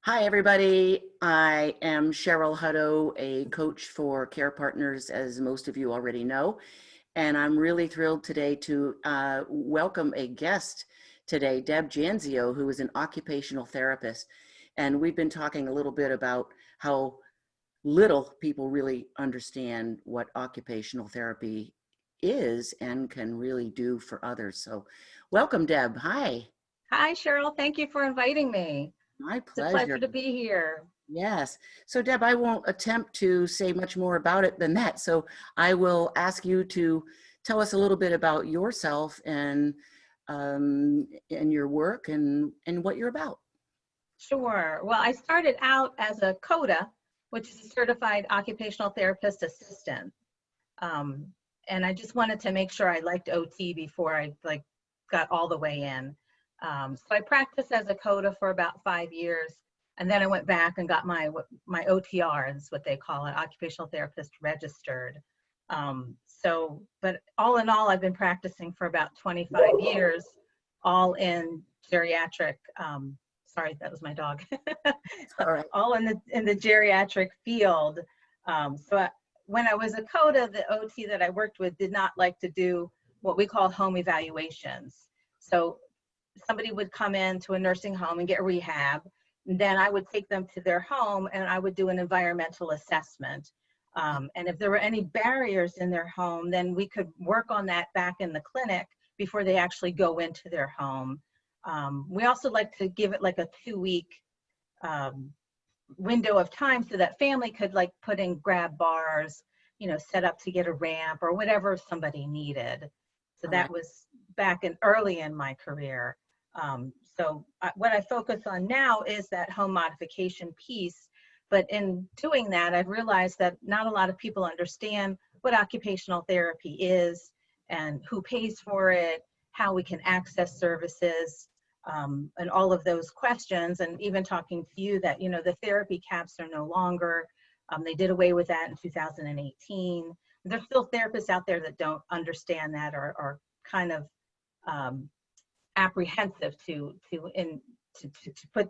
Hi, everybody. I am Cheryl Hutto, a coach for Care Partners, as most of you already know. And I'm really thrilled today to welcome a guest today, Deb Janzio, who is an occupational therapist. And we've been talking a little bit about how little people really understand what occupational therapy is and can really do for others. So welcome, Deb. Hi. Hi, Cheryl. Thank you for inviting me. My It's a pleasure. pleasure to be here. Yes. So Deb, I won't attempt to say much more about it than that. So I will ask you to tell us a little bit about yourself and your work and what you're about. Sure. Well, I started out as a COTA, which is a certified occupational therapist assistant. Um, and I just wanted to make sure I liked OT before I got all the way in. So I practiced as a COTA for about 5 years. And then I went back and got my OTR, is what they call it, occupational therapist registered. But all in all, I've been practicing for about 25 years, all in geriatric. Sorry, that was my dog. All right. All in the geriatric field. When I was a COTA, the OT that I worked with did not like to do what we call home evaluations. So somebody would come in to a nursing home and get rehab. And then I would take them to their home and I would do an environmental assessment. And if there were any barriers in their home, then we could work on that back in the clinic before they actually go into their home. We also like to give it like a 2-week window of time so that family could put in grab bars, set up to get a ramp or whatever somebody needed. So that was back early in my career. What I focus on now is that home modification piece. But in doing that, I've realized that not a lot of people understand what occupational therapy is and who pays for it, how we can access services, and all of those questions. And even talking to you that, the therapy caps are no longer. They did away with that in 2018. There's still therapists out there that don't understand that or are kind of apprehensive to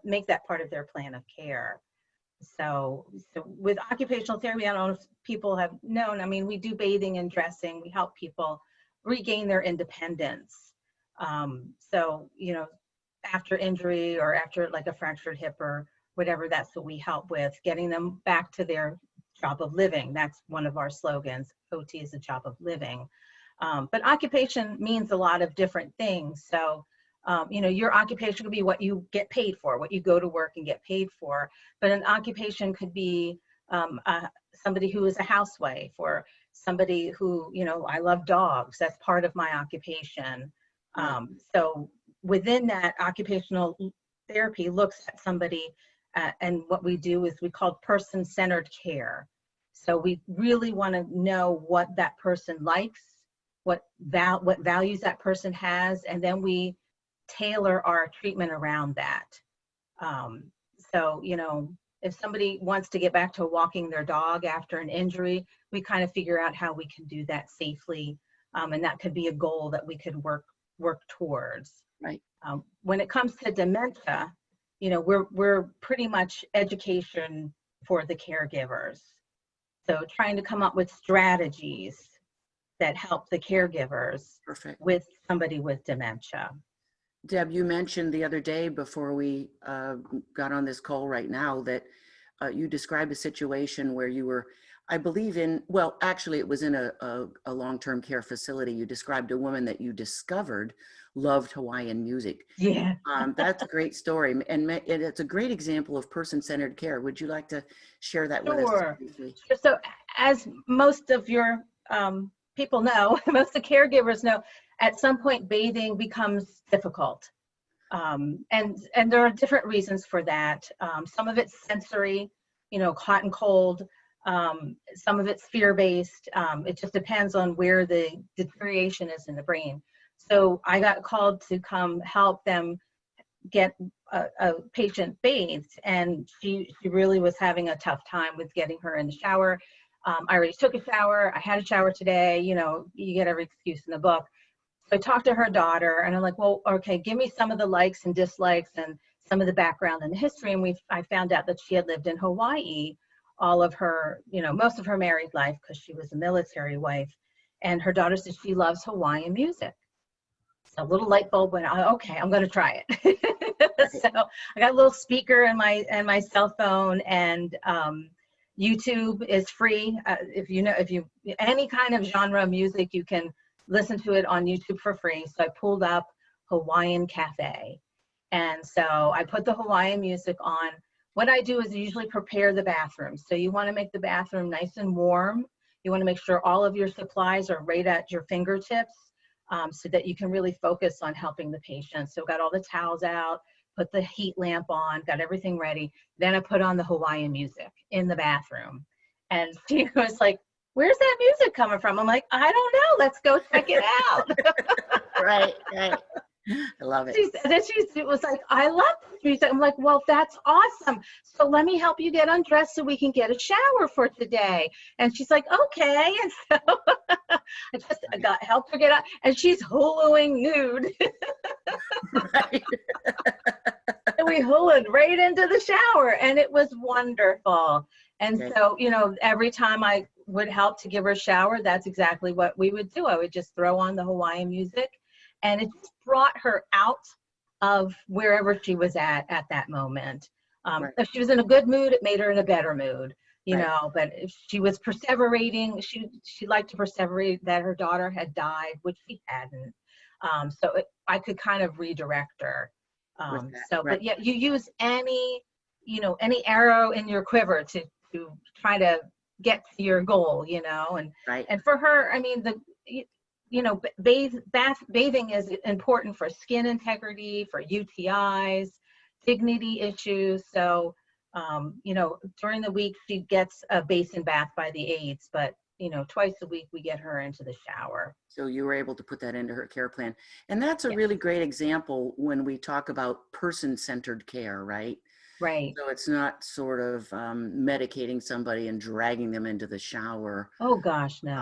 make that part of their plan of care. So with occupational therapy, I don't know if people have known, I mean, we do bathing and dressing. We help people regain their independence. After injury or after like a fractured hip or whatever, that's what we help with, getting them back to their job of living. That's one of our slogans. OT is a job of living. But occupation means a lot of different things. So, your occupation could be what you get paid for, what you go to work and get paid for. But an occupation could be somebody who is a housewife or somebody who, I love dogs. That's part of my occupation. So within that, occupational therapy looks at somebody and what we do is we call person-centered care. So we really want to know what that person likes, what values that person has, and then we tailor our treatment around that. If somebody wants to get back to walking their dog after an injury, we kind of figure out how we can do that safely. And that could be a goal that we could work towards. Right. When it comes to dementia, we're pretty much education for the caregivers. So trying to come up with strategies that help the caregivers with somebody with dementia. Deb, you mentioned the other day before we got on this call right now that you described a situation where you were, I believe actually it was in a long-term care facility. You described a woman that you discovered loved Hawaiian music. Yeah. That's a great story. And it's a great example of person-centered care. Would you like to share that with us briefly? So as most of your people know, most of the caregivers know, at some point bathing becomes difficult. And there are different reasons for that. Some of it's sensory, hot and cold. Some of it's fear-based. It just depends on where the deterioration is in the brain. So I got called to come help them get a patient bathed, and she really was having a tough time with getting her in the shower. I already took a shower. I had a shower today. You get every excuse in the book. So I talked to her daughter and I'm like, well, okay, give me some of the likes and dislikes and some of the background and the history, and I found out that she had lived in Hawaii all of her, most of her married life because she was a military wife. And her daughter said she loves Hawaiian music. So a little light bulb went on. Okay, I'm going to try it. So I got a little speaker in my cell phone, and YouTube is free. If you any kind of genre of music, you can listen to it on YouTube for free. So I pulled up Hawaiian Cafe, and so I put the Hawaiian music on. What I do is usually prepare the bathroom. So you want to make the bathroom nice and warm. You want to make sure all of your supplies are right at your fingertips, so that you can really focus on helping the patient. So got all the towels out, put the heat lamp on, got everything ready. Then I put on the Hawaiian music in the bathroom. And she was like, "Where's that music coming from?" I'm like, "I don't know. Let's go check it out." Right. I love it. She was like, "I love this music." I'm like, "Well, that's awesome. So let me help you get undressed so we can get a shower for today." And she's like, "Okay." And so I helped her get up, and she's huluing nude. Right. And we hulued right into the shower, and it was wonderful. And Okay. so, every time I would help to give her a shower, that's exactly what we would do. I would just throw on the Hawaiian music, and it just brought her out of wherever she was at that moment. Right. If she was in a good mood, it made her in a better mood, Right. but if she was perseverating, she liked to perseverate that her daughter had died, which she hadn't. I could kind of redirect her. With that. So, Right. but yeah, you use any arrow in your quiver to try to get to your goal, and Right. and for her, I mean, bathing is important for skin integrity, for UTIs, dignity issues. So, during the week she gets a basin bath by the aides, but twice a week we get her into the shower. So you were able to put that into her care plan. And that's a Yes. really great example when we talk about person-centered care, right? Right. So it's not sort of medicating somebody and dragging them into the shower. Oh gosh, no.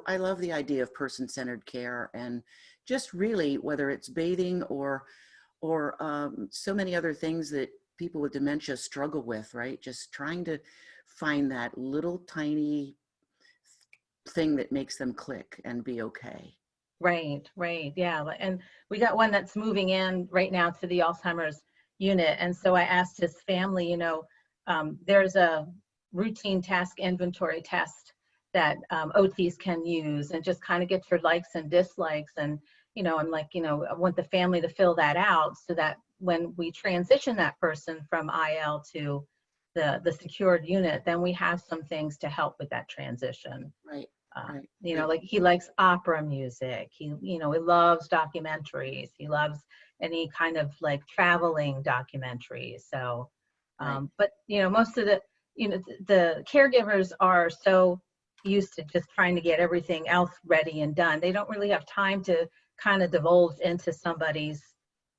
I love the idea of person-centered care, and just really, whether it's bathing or so many other things that people with dementia struggle with, right? Just trying to find that little tiny thing that makes them click and be okay. Right, yeah. And we got one that's moving in right now to the Alzheimer's unit. And so I asked his family, there's a routine task inventory test that OTs can use, and just kind of get your likes and dislikes. And, I'm like, I want the family to fill that out so that when we transition that person from IL to the secured unit, then we have some things to help with that transition. Right. Right. Like he likes opera music. He loves documentaries. He loves any kind of like traveling documentaries. So, Right. but most of the caregivers are so used to just trying to get everything else ready and done. They don't really have time to kind of divulge into somebody's,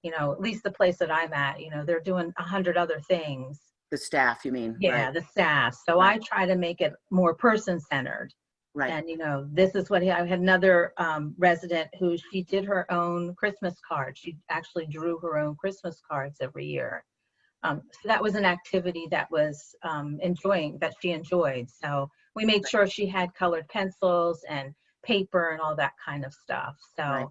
at least the place that I'm at, they're doing 100 other things. The staff, you mean? Yeah, Right. the staff. So Right. I try to make it more person-centered. Right. And this is what I had another resident who she did her own Christmas cards. She actually drew her own Christmas cards every year. So that was an activity that was that she enjoyed. So we made sure she had colored pencils and paper and all that kind of stuff. So. Right.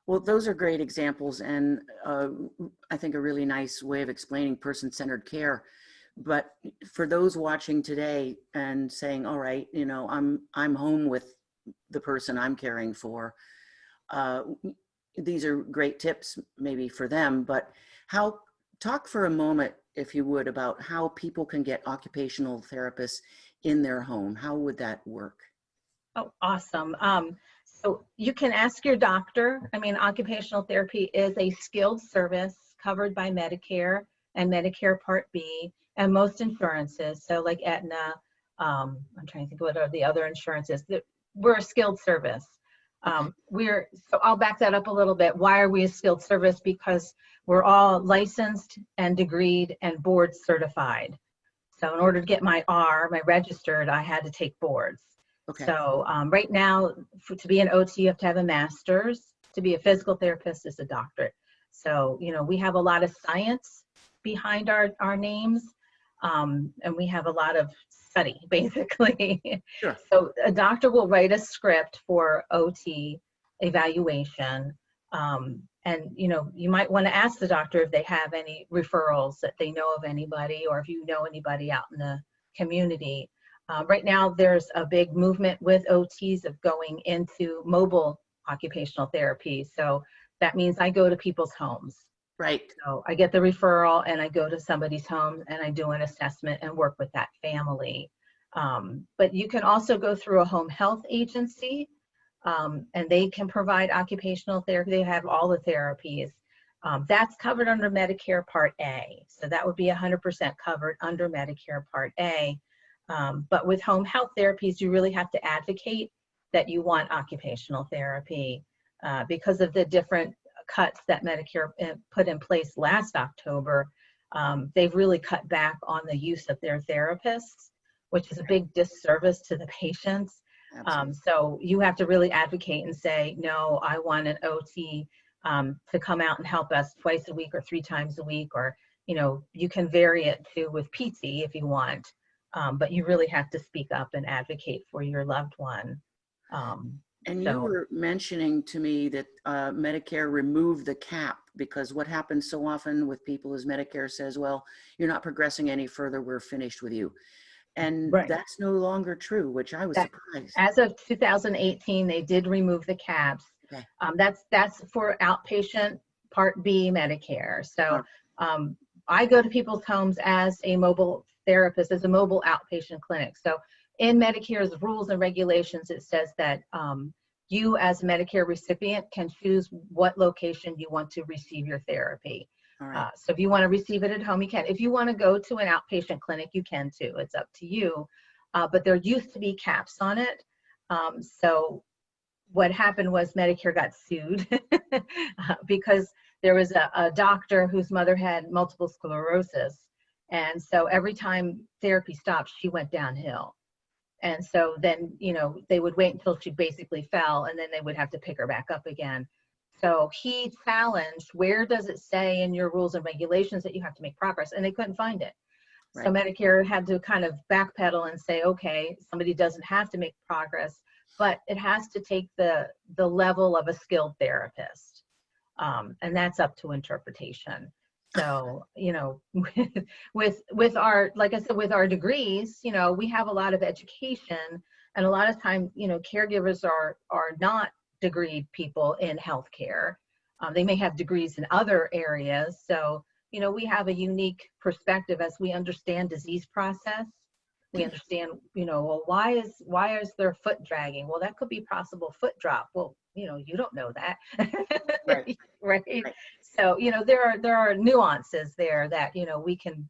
Well, those are great examples, and I think a really nice way of explaining person-centered care. But for those watching today and saying, "All right, I'm home with the person I'm caring for," these are great tips maybe for them. But talk for a moment, if you would, about how people can get occupational therapists in their home. How would that work? Oh, awesome. So you can ask your doctor. I mean, occupational therapy is a skilled service covered by Medicare and Medicare Part B and most insurances. So like Aetna, I'm trying to think what are the other insurances. We're a skilled service. Okay. So I'll back that up a little bit. Why are we a skilled service? Because we're all licensed and degreed and board certified. So in order to get my registered, I had to take boards. Okay. So right now, to be an OT, you have to have a master's. To be a physical therapist is a doctorate. So, we have a lot of science behind our names, and we have a lot of study, basically. Sure. So a doctor will write a script for OT evaluation. And, you might want to ask the doctor if they have any referrals, that they know of anybody, or if you know anybody out in the community. Right now, there's a big movement with OTs of going into mobile occupational therapy. So that means I go to people's homes. Right. So I get the referral and I go to somebody's home and I do an assessment and work with that family. But you can also go through a home health agency, and they can provide occupational therapy. They have all the therapies. That's covered under Medicare Part A. So that would be 100% covered under Medicare Part A. But with home health therapies, you really have to advocate that you want occupational therapy because of the different cuts that Medicare put in place last October. They've really cut back on the use of their therapists, which is a big disservice to the patients. So you have to really advocate and say, no, I want an OT to come out and help us twice a week or 3 times a week, or, you can vary it to with PT if you want, but you really have to speak up and advocate for your loved one. And you were mentioning to me that Medicare removed the cap, because what happens so often with people is Medicare says, well, you're not progressing any further, we're finished with you. And that's no longer true, which I was surprised. As of 2018, they did remove the caps. Okay. That's for outpatient Part B Medicare. So I go to people's homes as a mobile therapist, as a mobile outpatient clinic. So in Medicare's rules and regulations, it says that you as a Medicare recipient can choose what location you want to receive your therapy. So if you want to receive it at home, you can. If you want to go to an outpatient clinic, you can too. It's up to you. But there used to be caps on it. So what happened was Medicare got sued because there was a doctor whose mother had multiple sclerosis. And so every time therapy stopped, she went downhill. And so then, they would wait until she basically fell, and then they would have to pick her back up again. So he challenged, where does it say in your rules and regulations that you have to make progress? And they couldn't find it. Right. So Medicare had to kind of backpedal and say, okay, somebody doesn't have to make progress, but it has to take the level of a skilled therapist. And that's up to interpretation. So, with our, like I said, with our degrees, we have a lot of education, and a lot of times, caregivers are not degreed people in healthcare. They may have degrees in other areas. So, we have a unique perspective as we understand disease process. We understand, well, why is their foot dragging? Well, that could be possible foot drop. Well, you don't know that. Right. So, there are nuances there that, we can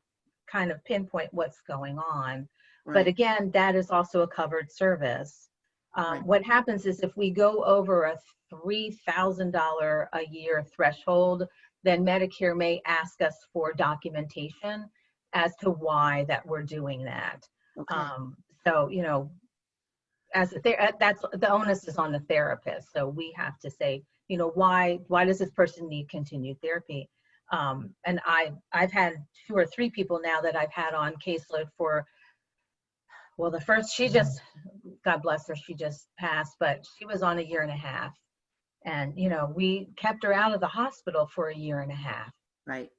kind of pinpoint what's going on. Right. But again, that is also a covered service. What happens is if we go over a $3,000 a year threshold, then Medicare may ask us for documentation as to why that we're doing that. Okay. So, that's the onus is on the therapist. So we have to say, why does this person need continued therapy? And I've had 2 or 3 people now that I've had on caseload for, well, the first, she just, God bless her, she just passed, but she was on 1.5 years. And, we kept her out of the hospital for 1.5 years. Right.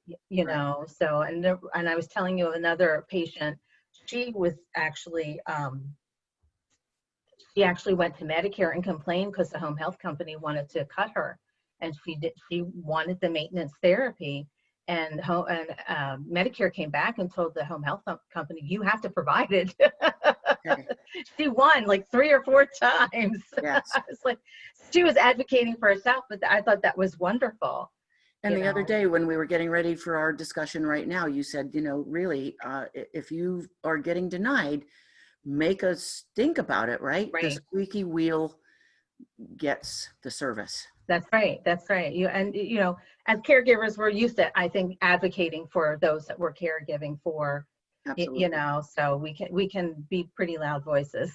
So, and I was telling you another patient, she was actually, she actually went to Medicare and complained because the home health company wanted to cut her, and she wanted the maintenance therapy, and Medicare came back and told the home health company, you have to provide it. Okay. She won like 3 or 4 times. Yes. It's like she was advocating for herself, but I thought that was wonderful. And the other day when we were getting ready for our discussion right now, you said, really, if you are getting denied, make us think about it, right? The squeaky wheel gets the service. That's right. As caregivers, we're used to, I think, advocating for those that we're caregiving for. Absolutely. So we can be pretty loud voices.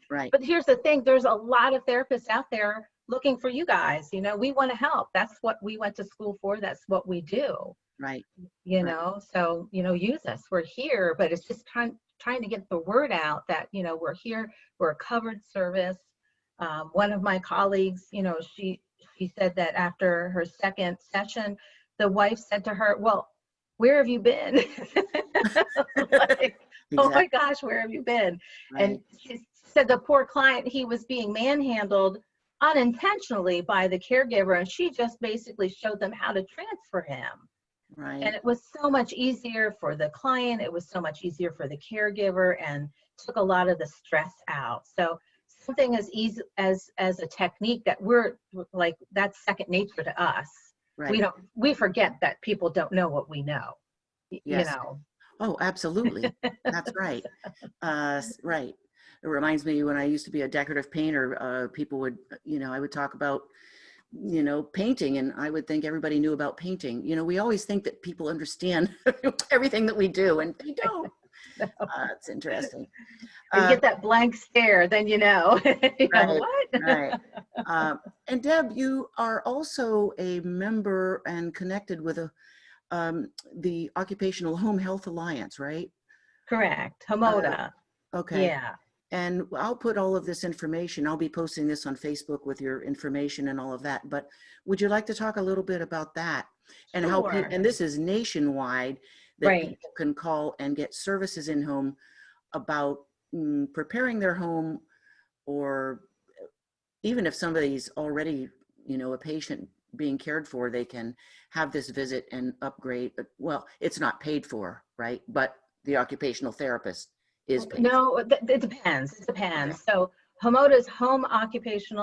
Right. But here's the thing: there's a lot of therapists out there looking for you guys. You know, we want to help. That's what we went to school for. That's what we do. Right. You Right. know, so, you know, use us. We're here, but it's just trying to get the word out that, you know, we're here, we're a covered service. One of my colleagues, you know, she said that after her second session, the wife said to her, well, where have you been? Like, oh my Exactly. gosh, where have you been? And Right. she said the poor client, he was being manhandled unintentionally by the caregiver, and she just basically showed them how to transfer him. And Right. it was so much easier for the client. It was so much easier for the caregiver, and took a lot of the stress out. So something as easy as a technique that we're like, that's second nature to us. Right. We forget that people don't know what we know, you Yes. know. Oh, absolutely. That's right. Right. It reminds me when I used to be a decorative painter, people would, I would talk about, painting, and I would think everybody knew about painting. We always think that people understand everything that we do, and they don't. It's interesting. You Uh, get that blank stare, then you know. You know right, what? right. And Deb, you are also a member and connected with the Occupational Home Health Alliance, right? Correct. Uh, Hamoda. okay. Yeah. And I'll put all of this information. I'll be posting this on Facebook with your information and all of that. But would you like to talk a little bit about that and how Sure. and this is nationwide, that Right. people can call and get services in home about preparing their home, or even if somebody's already, a patient being cared for, they can have this visit and upgrade. Well, it's not paid for, right? But the occupational therapist is paid for. No, it depends. It Okay. depends. So Hamoda's Home Modification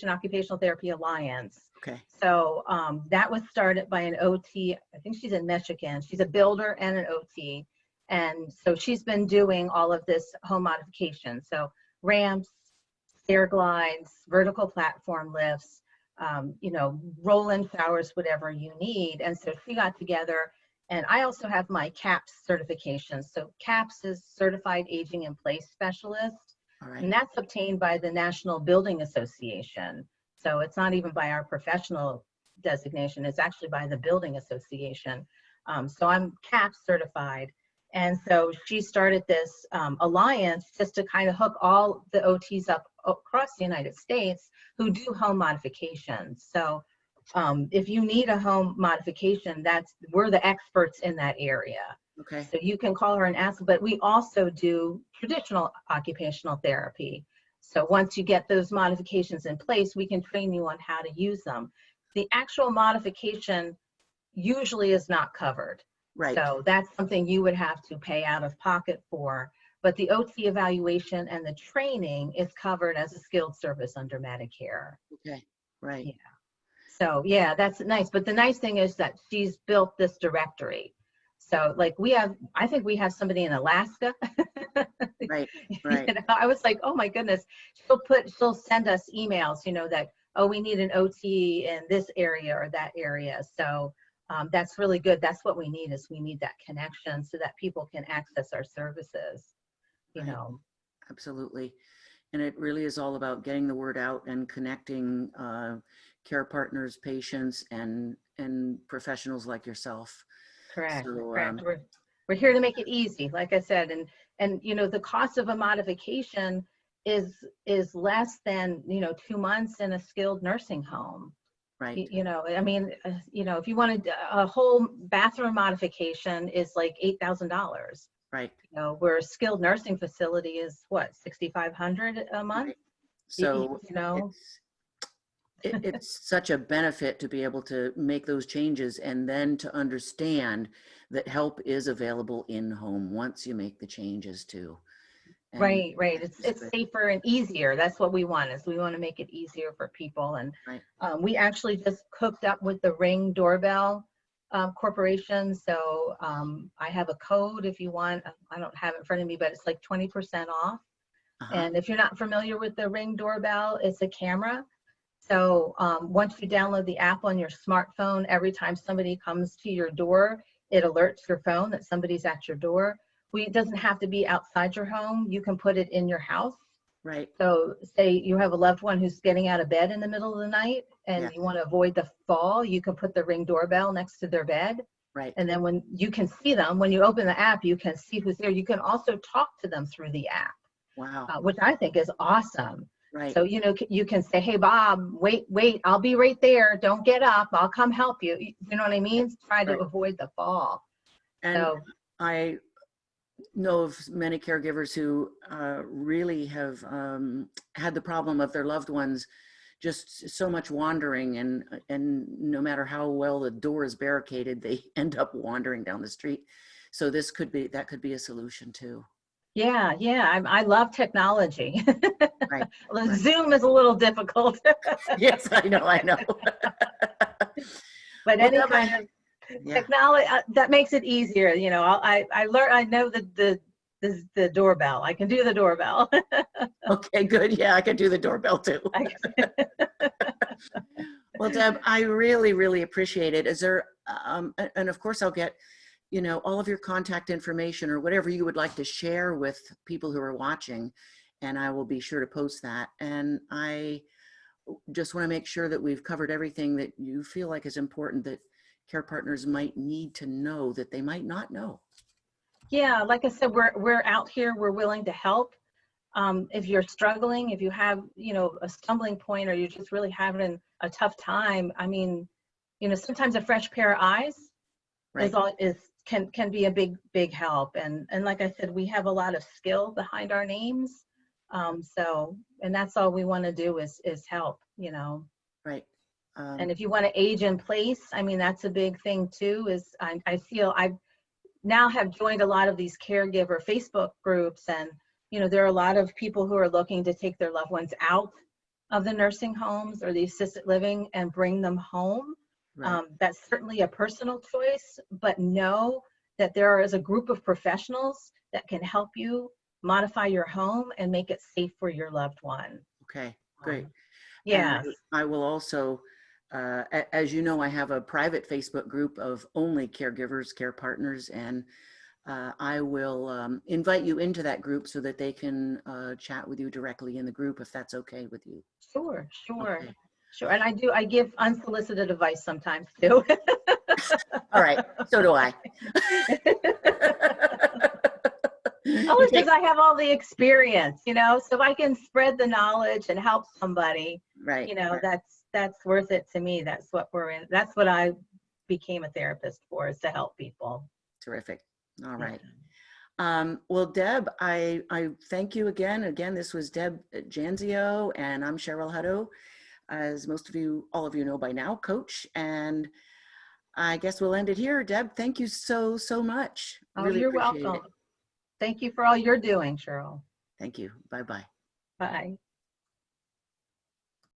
Occupational Therapy Alliance. Okay. So that was started by an OT. I think she's in Michigan. She's a builder and an OT. And so she's been doing all of this home modification. So ramps, stair glides, vertical platform lifts, roll-in showers, whatever you need. And so she got together, and I also have my CAPS certification. So CAPS is Certified Aging in Place Specialist, All right. and that's obtained by the National Building Association. So it's not even by our professional designation, it's actually by the Building Association. So I'm CAPS certified. And so she started this alliance just to kind of hook all the OTs up across the United States who do home modifications. So if you need a home modification, we're the experts in that area. Okay. So you can call her and ask, but we also do traditional occupational therapy. So once you get those modifications in place, we can train you on how to use them. The actual modification usually is not covered. Right. So that's something you would have to pay out of pocket for. But the OT evaluation and the training is covered as a skilled service under Medicare. Okay. Right. Yeah. So yeah, that's nice. But the nice thing is that she's built this directory. So like I think we have somebody in Alaska. Right. Right. I was like, oh my goodness, she'll send us emails, that, oh, we need an OT in this area or that area. So that's really good. That's what we need that connection so that people can access our services, Right. Absolutely. And it really is all about getting the word out and connecting care partners, patients, and professionals like yourself. Correct. So Correct. We're here to make it easy, like I said, and the cost of a modification is less than 2 months in a skilled nursing home. right. I mean, if you wanted a whole bathroom modification is like $8,000. Right. Where a skilled nursing facility is what, $6,500 a month. Right. So It's it's such a benefit to be able to make those changes, and then to understand that help is available in home once you make the changes too. And right. It's safer and easier. That's what we want, is we want to make it easier for people. And right. we actually just hooked up with the Ring Doorbell corporation. So I have a code if you want. I don't have it in front of me, but it's like 20% off. And if you're not familiar with the Ring Doorbell, it's a camera. So once you download the app on your smartphone, every time somebody comes to your door, it alerts your phone that somebody's at your door. It doesn't have to be outside your home. You can put it in your house. Right. So say you have a loved one who's getting out of bed in the middle of the night and Yeah. you want to avoid the fall, you can put the Ring doorbell next to their bed. Right. And then when you can see them, when you open the app, you can see who's there. You can also talk to them through the app, Wow. which I think is awesome. Right. So, you know, you can say, hey, Bob, wait, I'll be right there. Don't get up. I'll come help you. You know what I mean? Try to Right. avoid the fall. And So, I know of many caregivers who really have had the problem of their loved ones just so much wandering, and no matter how well the door is barricaded, they end up wandering down the street. So that could be a solution too. yeah, I love technology. Right. Well, Right. Zoom is a little difficult, Yes, I know. I know. but Well, any Deb, kind of yeah. technology that makes it easier. You know, I learned, I know the doorbell. I can do the doorbell. Okay, good. Yeah, I could do the doorbell too. Well, Deb, I really, really appreciate it. Is there, and of course I'll get, all of your contact information or whatever you would like to share with people who are watching, and I will be sure to post that. And I just want to make sure that we've covered everything that you feel like is important that care partners might need to know that they might not know. Yeah, like I said, we're out here. We're willing to help. If you're struggling, if you have, you know, a stumbling point, or you're just really having a tough time, I mean, you know, sometimes a fresh pair of eyes Right. can be a big help. And like I said, we have a lot of skill behind our names. So, and that's all we want to do is help, you know. Right. And if you want to age in place, I mean, that's a big thing too. Is I feel I now have joined a lot of these caregiver Facebook groups, and you know, there are a lot of people who are looking to take their loved ones out of the nursing homes or the assisted living and bring them home. Right. That's certainly a personal choice, but know that there is a group of professionals that can help you modify your home and make it safe for your loved one. Okay, great. And Yes. I will also, as you know, I have a private Facebook group of only caregivers, care partners, and I will invite you into that group so that they can chat with you directly in the group, if that's okay with you. Sure. Okay. Sure. And I give unsolicited advice sometimes too. All right. So do I. Only You because take, I have all the experience, you know, so if I can spread the knowledge and help somebody, right. you know, Right. that's worth it to me. That's what we're in. That's what I became a therapist for, is to help people. Terrific. All Yeah. right. Well, Deb, I thank you again. Again, this was Deb Janzio, and I'm Cheryl Hutto, as most of you, all of you know by now, coach. And I guess we'll end it here. Deb, thank you so, so much. Oh, Really you're appreciate it. welcome. Thank you for all you're doing, Cheryl. Thank you. Bye-bye. Bye.